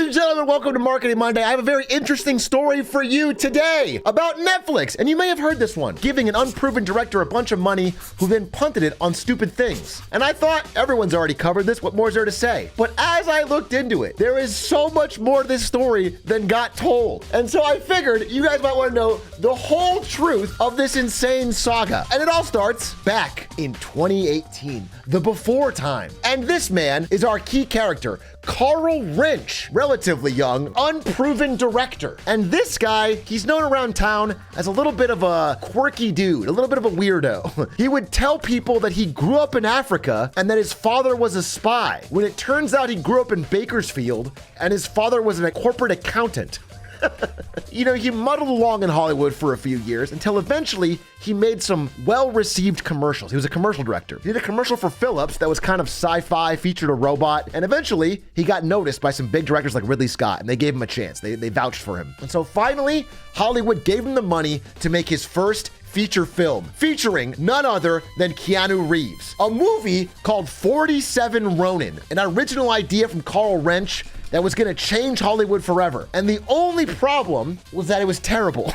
and gentlemen, welcome to Marketing Monday. I have a very interesting story for you today about Netflix. And you may have heard this one, giving an unproven director a bunch of money who then punted it on stupid things. And I thought everyone's already covered this. What more is there to say? But as I looked into it, there is so much more to this story than got told. And so I figured you guys might want to know the whole truth of this insane saga. And it all starts back in 2018, the before time. And this man is our key character, Carl Wrench, relatively young, unproven director. And this guy, he's known around town as a little bit of a quirky dude, a little bit of a weirdo. He would tell people that he grew up in Africa and that his father was a spy, when it turns out he grew up in Bakersfield and his father was a corporate accountant. You know, he muddled along in Hollywood for a few years until eventually he made some well-received commercials. He was a commercial director. He did a commercial for Philips that was kind of sci-fi, featured a robot, and eventually he got noticed by some big directors like Ridley Scott, and they gave him a chance. They vouched for him. And so finally, Hollywood gave him the money to make his first feature film featuring none other than Keanu Reeves. A movie called 47 Ronin, an original idea from Carl Wrench that was gonna change Hollywood forever. And the only problem was that it was terrible.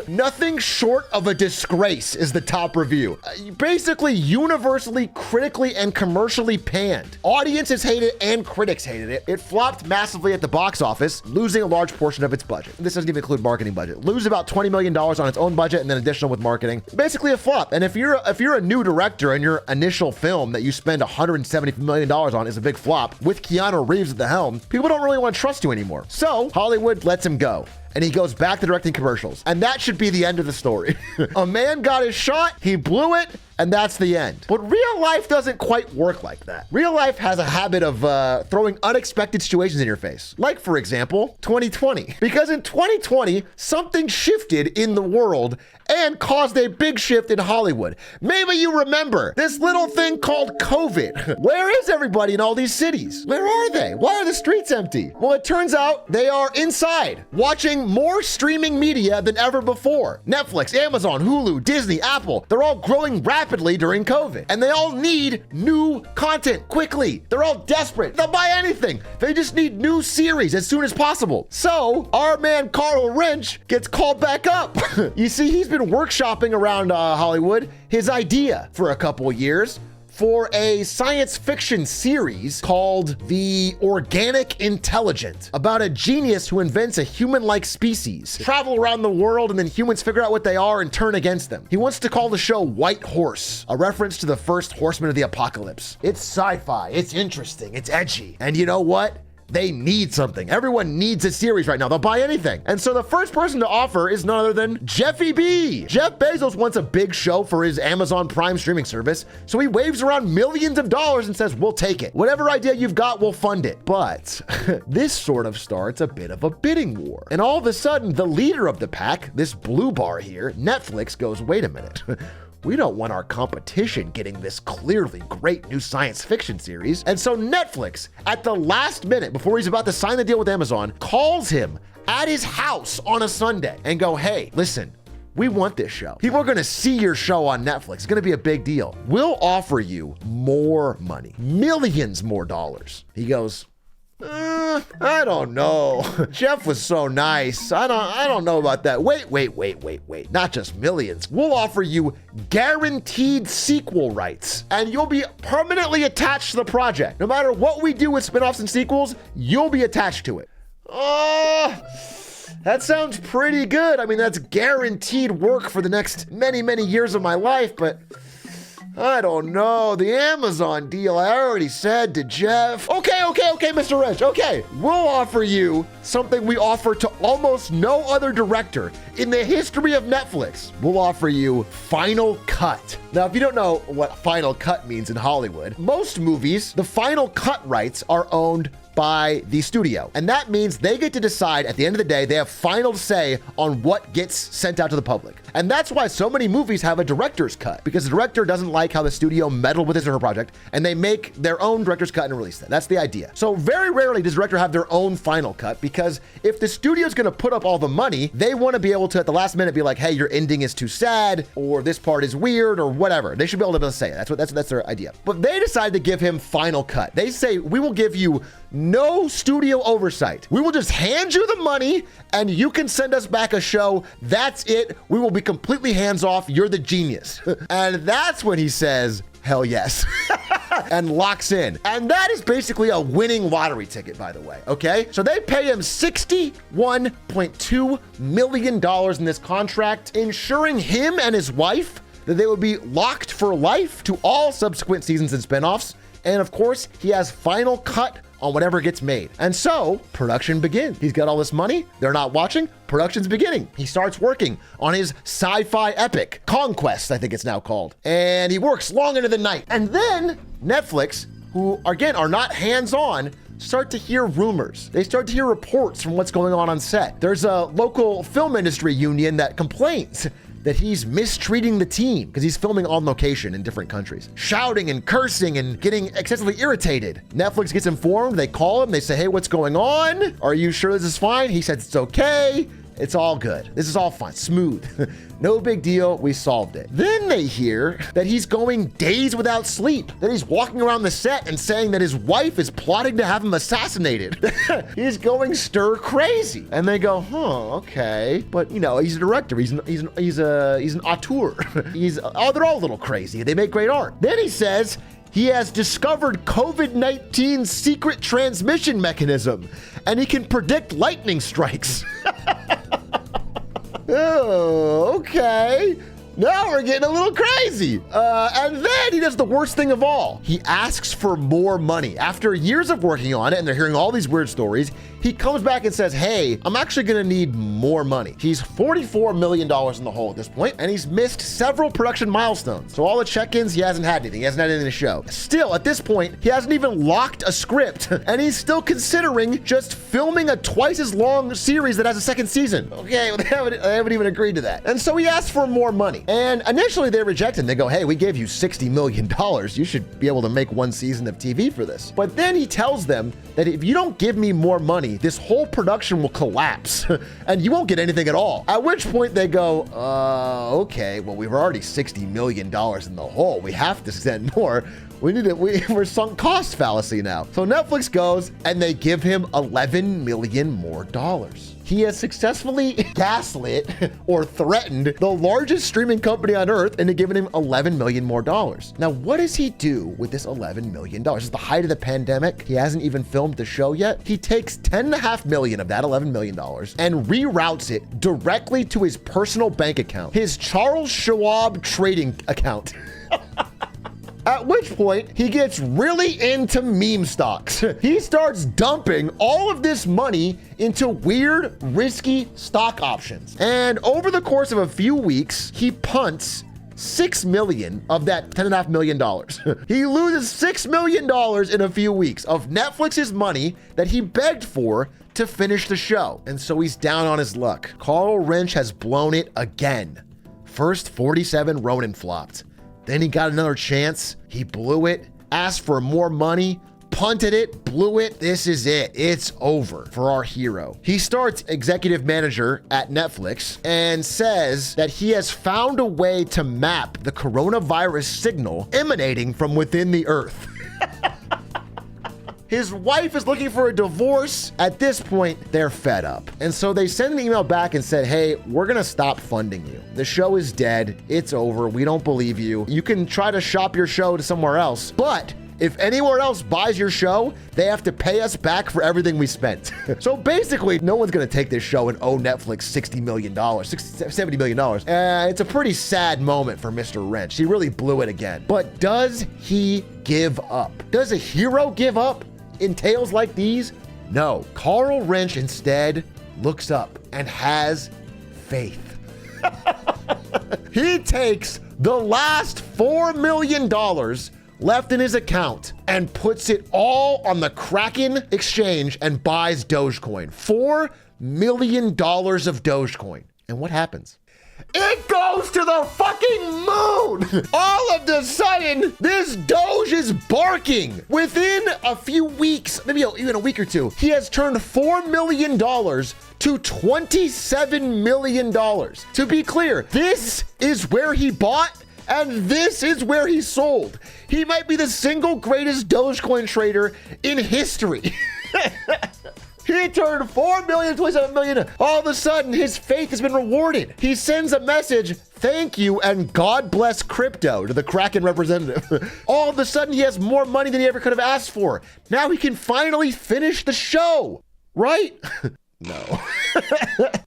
Nothing short of a disgrace is the top review. Basically universally, critically, and commercially panned. Audiences hated it and critics hated it. It flopped massively at the box office, losing a large portion of its budget. This doesn't even include marketing budget. Lose about $20 million on its own budget and then additional with marketing. Basically a flop. And if you're a new director and your initial film that you spend $170 million on is a big flop with Keanu Reeves at the helm, people don't really want to trust you anymore. So Hollywood lets him go. And he goes back to directing commercials. And that should be the end of the story. A man got his shot, he blew it, and that's the end. But real life doesn't quite work like that. Real life has a habit of throwing unexpected situations in your face. Like, for example, 2020. Because in 2020, something shifted in the world and caused a big shift in Hollywood. Maybe you remember this little thing called COVID. Where is everybody in all these cities? Where are they? Why are the streets empty? Well, it turns out they are inside, watching more streaming media than ever before. Netflix, Amazon, Hulu, Disney, Apple, they're all growing rapidly during COVID. And they all need new content quickly. They're all desperate. They'll buy anything. They just need new series as soon as possible. So our man Carl Wrench gets called back up. You see, he's been workshopping around Hollywood his idea for a couple years for a science fiction series called The Organic Intelligent, about a genius who invents a human-like species, travel around the world, and then humans figure out what they are and turn against them. He wants to call the show White Horse, a reference to the first horseman of the apocalypse. It's sci-fi, it's interesting, it's edgy, and you know what? They need something. Everyone needs a series right now. They'll buy anything. And so the first person to offer is none other than Jeffy B. Jeff Bezos wants a big show for his Amazon Prime streaming service, so he waves around millions of dollars and says, we'll take it. Whatever idea you've got, we'll fund it. But this sort of starts a bit of a bidding war. And all of a sudden, the leader of the pack, this blue bar here, Netflix, goes, wait a minute. We don't want our competition getting this clearly great new science fiction series. And so Netflix, at the last minute, before he's about to sign the deal with Amazon, calls him at his house on a Sunday and go, hey, listen, we want this show. People are gonna see your show on Netflix. It's gonna be a big deal. We'll offer you more money, millions more dollars. He goes, I don't know. Jeff was so nice. I don't know about that. Wait. Not just millions. We'll offer you guaranteed sequel rights, and you'll be permanently attached to the project. No matter what we do with spinoffs and sequels, you'll be attached to it. Oh, that sounds pretty good. I mean, that's guaranteed work for the next many, many years of my life, but I don't know. The Amazon deal, I already said to Jeff. Okay, Mr. Wrench. Okay, we'll offer you something we offer to almost no other director in the history of Netflix. We'll offer you Final Cut. Now, if you don't know what Final Cut means in Hollywood, most movies, the Final Cut rights are owned by the studio. And that means they get to decide at the end of the day, they have final say on what gets sent out to the public. And that's why so many movies have a director's cut, because the director doesn't like how the studio meddled with his or her project, and they make their own director's cut and release that. That's the idea. So very rarely does the director have their own final cut, because if the studio's gonna put up all the money, they wanna be able to at the last minute be like, hey, your ending is too sad, or this part is weird, or whatever. They should be able to say it. That's their idea. But they decided to give him final cut. They say, we will give you no studio oversight. We will just hand you the money and you can send us back a show. That's it. We will be completely hands off. You're the genius. And that's when he says, hell yes. And locks in. And that is basically a winning lottery ticket, by the way. Okay. So they pay him $61.2 million in this contract, ensuring him and his wife that they would be locked for life to all subsequent seasons and spinoffs. And of course, he has final cut on whatever gets made. And so production begins. He's got all this money. They're not watching. Production's beginning. He starts working on his sci-fi epic, Conquest, I think it's now called. And he works long into the night. And then Netflix, who again are not hands-on, start to hear rumors. They start to hear reports from what's going on set. There's a local film industry union that complains that he's mistreating the team because he's filming on location in different countries, shouting and cursing and getting excessively irritated. Netflix gets informed. They call him. They say, hey, what's going on? Are you sure this is fine? He says it's okay. It's all good. This is all fine. Smooth. No big deal. We solved it. Then they hear that he's going days without sleep, that he's walking around the set and saying that his wife is plotting to have him assassinated. He's going stir crazy. And they go, okay. But you know, he's a director. He's an auteur. They're all a little crazy. They make great art. Then he says he has discovered COVID-19's secret transmission mechanism, and he can predict lightning strikes. Oh, okay. Now we're getting a little crazy. And then he does the worst thing of all. He asks for more money. After years of working on it, and they're hearing all these weird stories, he comes back and says, hey, I'm actually gonna need more money. He's $44 million in the hole at this point, and he's missed several production milestones. So all the check-ins, he hasn't had anything. He hasn't had anything to show. Still, at this point, he hasn't even locked a script, and he's still considering just filming a twice as long series that has a second season. Okay, well, they haven't even agreed to that. And so he asks for more money. And initially they reject him. They go, hey, we gave you $60 million. You should be able to make one season of TV for this. But then he tells them that if you don't give me more money, this whole production will collapse and you won't get anything at all. At which point they go, okay, well, we were already $60 million in the hole. We have to send more. We're sunk cost fallacy now. So Netflix goes and they give him $11 million more. He has successfully gaslit or threatened the largest streaming company on earth into giving him $11 million more. Now, what does he do with this $11 million? It's the height of the pandemic. He hasn't even filmed the show yet. He takes $10.5 million of that $11 million and reroutes it directly to his personal bank account, his Charles Schwab trading account. At which point, he gets really into meme stocks. He starts dumping all of this money into weird, risky stock options. And over the course of a few weeks, he punts $6 million of that $10.5 million. He loses $6 million in a few weeks of Netflix's money that he begged for to finish the show. And so he's down on his luck. Carl Wrench has blown it again. First 47 Ronin flopped. Then he got another chance. He blew it, asked for more money, punted it, blew it. This is it. It's over for our hero. He starts executive manager at Netflix and says that he has found a way to map the coronavirus signal emanating from within the earth. His wife is looking for a divorce. At this point, they're fed up. And so they send an email back and said, hey, we're gonna stop funding you. The show is dead. It's over. We don't believe you. You can try to shop your show to somewhere else, but if anywhere else buys your show, they have to pay us back for everything we spent. So basically, no one's gonna take this show and owe Netflix $60 million, $70 million. It's a pretty sad moment for Mr. Wrench. He really blew it again. But does he give up? Does a hero give up in tales like these? No. Carl Wrench instead looks up and has faith. He takes the last $4 million left in his account and puts it all on the Kraken exchange and buys Dogecoin. $4 million of Dogecoin. And what happens? It goes to the fucking moon! All of a sudden, this Doge is barking. Within a few weeks, maybe even a week or two, he has turned $4 million to $27 million. To be clear, this is where he bought and this is where he sold. He might be the single greatest Dogecoin trader in history. He turned 4 million, 27 million. All of a sudden, his faith has been rewarded. He sends a message, thank you, and God bless crypto to the Kraken representative. All of a sudden, he has more money than he ever could have asked for. Now he can finally finish the show, right? No.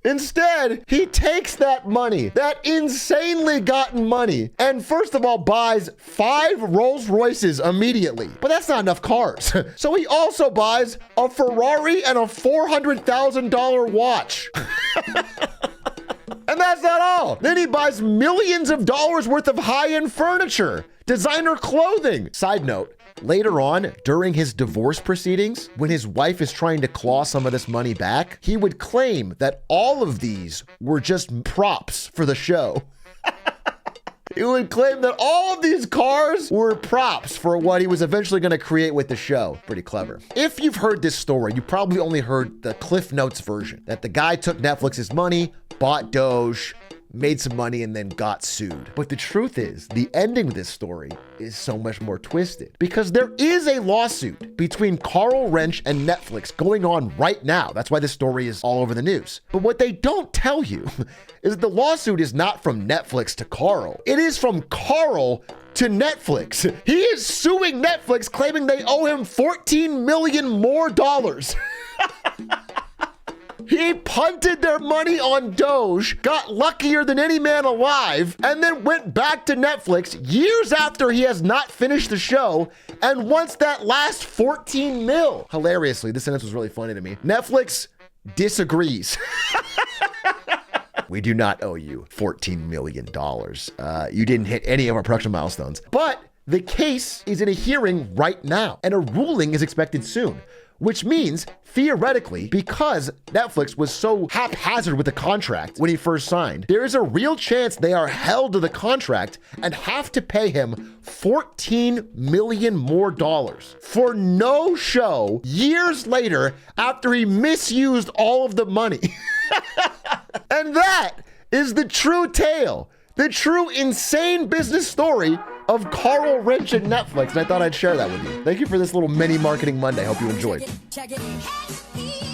Instead, he takes that money, that insanely gotten money, and first of all buys 5 Rolls Royces immediately. But that's not enough cars. So he also buys a Ferrari and a $400,000 watch. And that's not all. Then he buys millions of dollars worth of high-end furniture, designer clothing. Side note, later on, during his divorce proceedings, when his wife is trying to claw some of this money back, he would claim that all of these were just props for the show. He would claim that all of these cars were props for what he was eventually going to create with the show. Pretty clever. If you've heard this story, you probably only heard the Cliff Notes version, that the guy took Netflix's money, bought Doge, made some money, and then got sued. But the truth is, the ending of this story is so much more twisted, because there is a lawsuit between Carl Wrench and Netflix going on right now. That's why this story is all over the news. But what they don't tell you is that the lawsuit is not from Netflix to Carl. It is from Carl to Netflix. He is suing Netflix, claiming they owe him $14 million more dollars. He punted their money on Doge, got luckier than any man alive, and then went back to Netflix years after he has not finished the show and wants that last 14 mil. Hilariously, this sentence was really funny to me. Netflix disagrees. We do not owe you $14 million. You didn't hit any of our production milestones. But the case is in a hearing right now, and a ruling is expected soon. Which means, theoretically, because Netflix was so haphazard with the contract when he first signed, there is a real chance they are held to the contract and have to pay him $14 million more dollars for no show years later after he misused all of the money. And that is the true tale, the true insane business story of Carl Wrench and Netflix, and I thought I'd share that with you. Thank you for this little mini Marketing Monday. Hope you enjoyed. Check it.